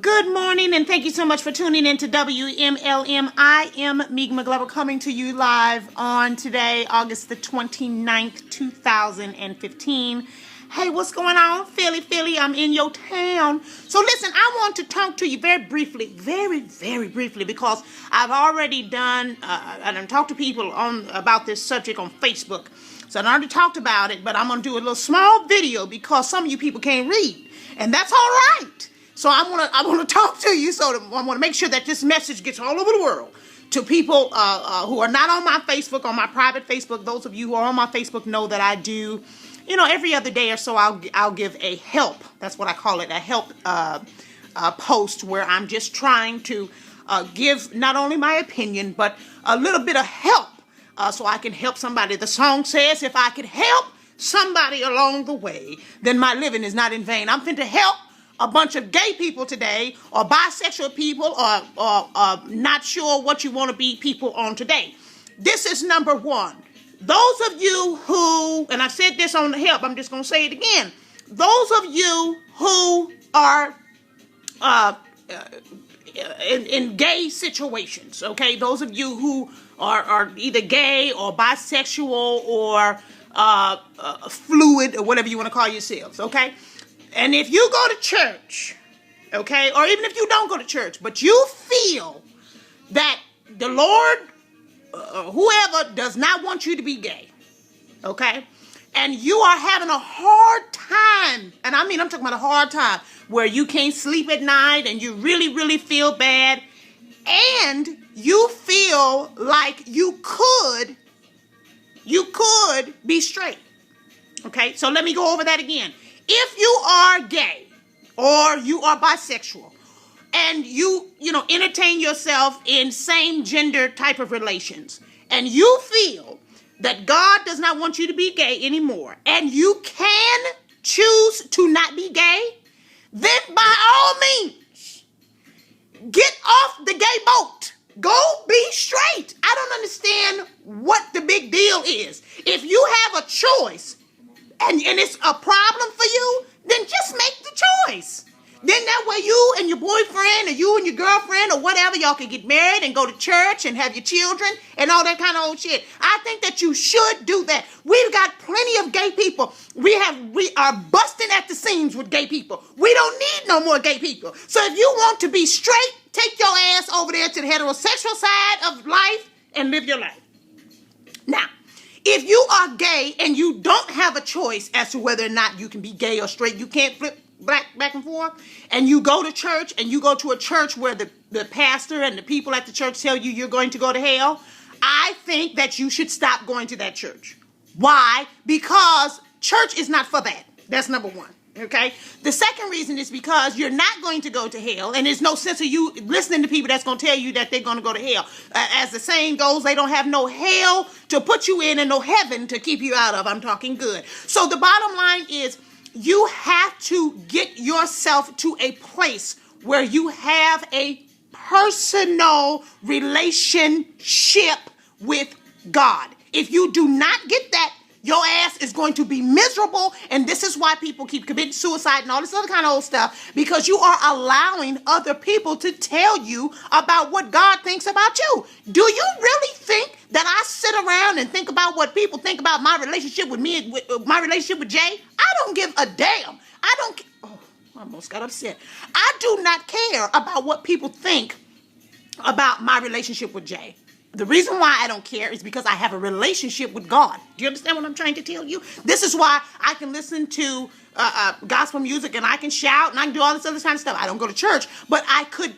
Good morning, and thank you so much for tuning in to WMLM. I am McGlover coming to you live on today, August the 29th, 2015. Hey, what's going on? Philly, I'm in your town. So listen, I want to talk to you very briefly, very briefly, because I've already done, and I've talked to people about this subject on Facebook. So I already talked about it, but I'm going to do a little small video because some of you people can't read, and that's all right. So I want to talk to you. So I want to make sure that this message gets all over the world to people who are not on my Facebook, on my private Facebook. Those of you who are on my Facebook know that I do, every other day or so I'll give a help. That's what I call it, a help post where I'm just trying to give not only my opinion but a little bit of help so I can help somebody. The song says, if I could help somebody along the way, then my living is not in vain. I'm finna help a bunch of gay people today, or bisexual people, or not sure what you want to be people on today. This is number one. Those of you who, and I said this on the help, I'm just going to say it again. Those of you who are in gay situations, okay? Those of you who are either gay or bisexual or fluid or whatever you want to call yourselves, okay? And if you go to church, okay, or even if you don't go to church, but you feel that the Lord, whoever, does not want you to be gay, okay, and you are having a hard time, and I mean I'm talking about a hard time, where you can't sleep at night and you really feel bad, and you feel like you could be straight, okay, so let me go over that again. If you are gay or you are bisexual and you entertain yourself in same gender type of relations and you feel that God does not want you to be gay anymore and you can choose to not be gay, then by all means, get off the gay boat. Go be straight. I don't understand what the big deal is. If you have a choice, and it's a problem for you, then just make the choice. Then that way you and your boyfriend or you and your girlfriend or whatever, y'all can get married and go to church and have your children and all that kind of old shit. I think that you should do that. We've got plenty of gay people. We are busting at the seams with gay people. We don't need no more gay people. So if you want to be straight, take your ass over there to the heterosexual side of life and live your life. Now, if you are gay and you don't have a choice as to whether or not you can be gay or straight, you can't flip back and forth, and you go to church and you go to a church where the pastor and the people at the church tell you you're going to go to hell, I think that you should stop going to that church. Why? Because church is not for that. That's number one. Okay. The second reason is because you're not going to go to hell, and there's no sense of you listening to people that's going to tell you that they're going to go to hell. As the saying goes, they don't have no hell to put you in and no heaven to keep you out of. I'm talking good. So the bottom line is you have to get yourself to a place where you have a personal relationship with God. If you do not get that, your ass is going to be miserable, and this is why people keep committing suicide and all this other kind of old stuff, because you are allowing other people to tell you about what God thinks about you. Do you really think that I sit around and think about what people think about my relationship with me, my relationship with Jay? I don't give a damn. I almost got upset. I do not care about what people think about my relationship with Jay. The reason why I don't care is because I have a relationship with God. Do you understand what I'm trying to tell you? This is why I can listen to gospel music and I can shout and I can do all this other kind of stuff. I don't go to church, but I could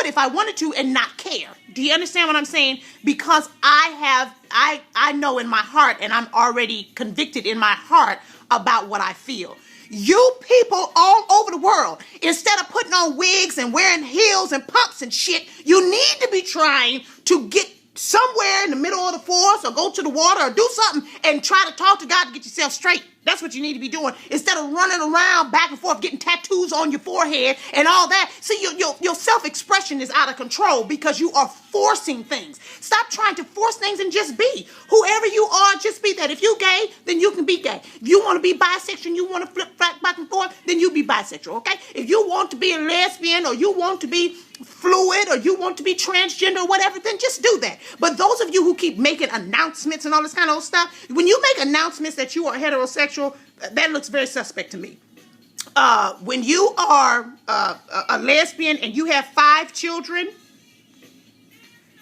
if I wanted to and not care. Do you understand what I'm saying? Because I know in my heart, and I'm already convicted in my heart about what I feel. You people all over the world, instead of putting on wigs and wearing heels and pumps and shit, you need to be trying to get somewhere in the middle of the forest or go to the water or do something and try to talk to God to get yourself straight. That's what you need to be doing instead of running around back and forth, getting tattoos on your forehead and all that. See, your self-expression is out of control because you are forcing things. Stop trying to force things and just be. Whoever you are, just be that. If you're gay, then you can be gay. If you want to be bisexual, you want to flip back and forth, then you be bisexual, okay? If you want to be a lesbian or you want to be fluid or you want to be transgender or whatever, then just do that. But those of you who keep making announcements and all this kind of stuff, when you make announcements that you are heterosexual, that looks very suspect to me. When you are a lesbian and you have 5 children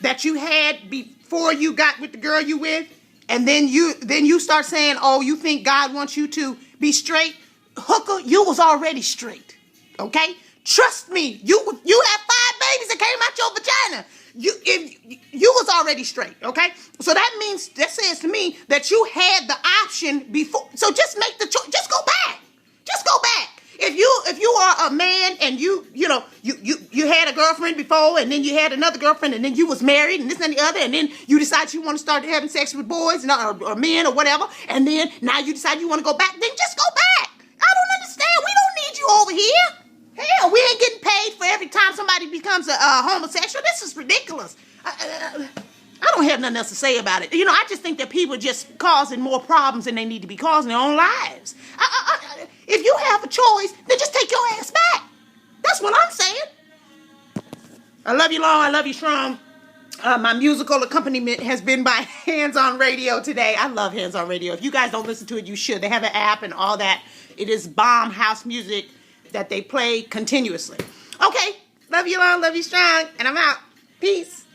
that you had before you got with the girl you with, and then you start saying, oh, you think God wants you to be straight, hooker, you was already straight, okay? Trust me, you have 5 babies that came out your vagina. You was already straight, okay? So that says to me that you had the option before. So just make the choice. Just go back. Just go back. If you are a man and you had a girlfriend before, and then you had another girlfriend, and then you was married, and this and the other, and then you decide you want to start having sex with boys or men or whatever, and then now you decide you want to go back, then just go back. I don't understand. We don't need you over here. Hell, we ain't getting paid for every time somebody becomes a homosexual. This is ridiculous. I don't have nothing else to say about it. I just think that people are just causing more problems than they need to be causing their own lives. If you have a choice, then just take your ass back. That's what I'm saying. I love you long. I love you strong. My musical accompaniment has been by Hands On Radio today. I love Hands On Radio. If you guys don't listen to it, you should. They have an app and all that. It is bomb house music that they play continuously. Okay, love you long, love you strong, and I'm out. Peace.